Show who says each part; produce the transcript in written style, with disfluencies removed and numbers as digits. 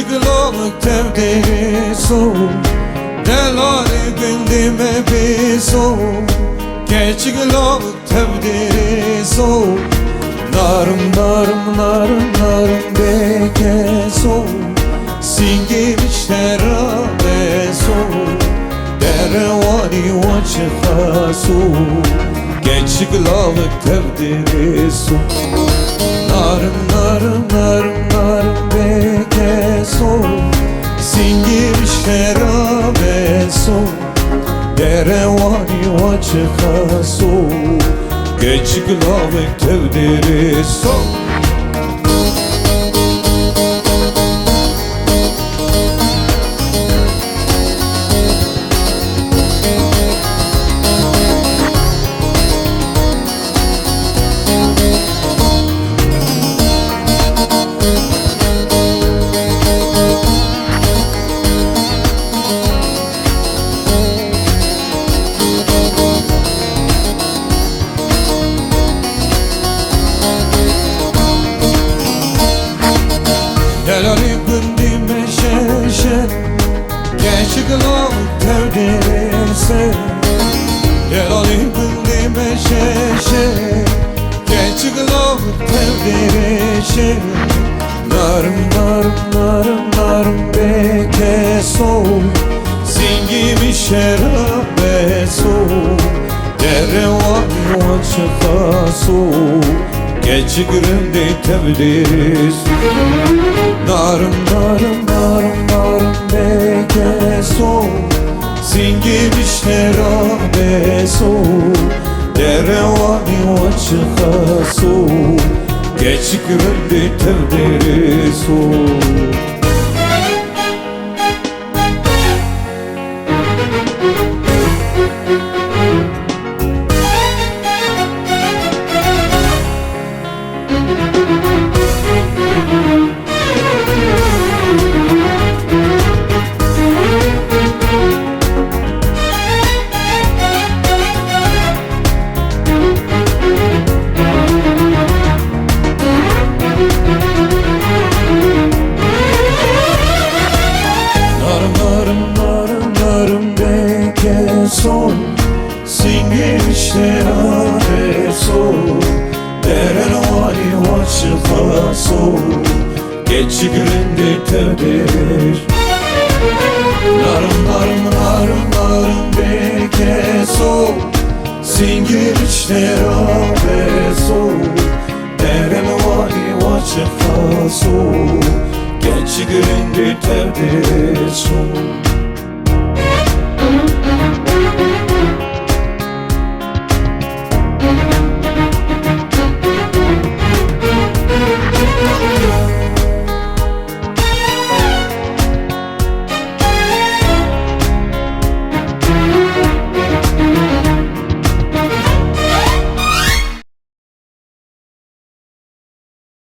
Speaker 1: Geçiklok tevdiri so Delali bindime biso Geçiklok tevdiri so Narım narım narım narım beke so Singim iştera be so Derevani vaçıha so Geçiklok tevdiri so Narım narım narım narım beke so Singim şerabe so Derevani vaçıha so Geçiklavek tevdiri so Delali bindime şeşe Geçiklok tevdiri se Delali bindime şeşe Geçiklok tevdiri şe Narım narım narım narım beke so Singimi şerabe so Derevani vaçıha so Geçiklinde tevdiri so Narım narım narım narım beke so Singim işterabe so Derevani vaçıha so Geçiklinde tevdiri so son Singim işterabe so Derevani vaçıha so Geçiklinde tevdir Narım narım narım narım beke so Singim işterabe so Derevani vaçıha so Geçiklinde tevdir so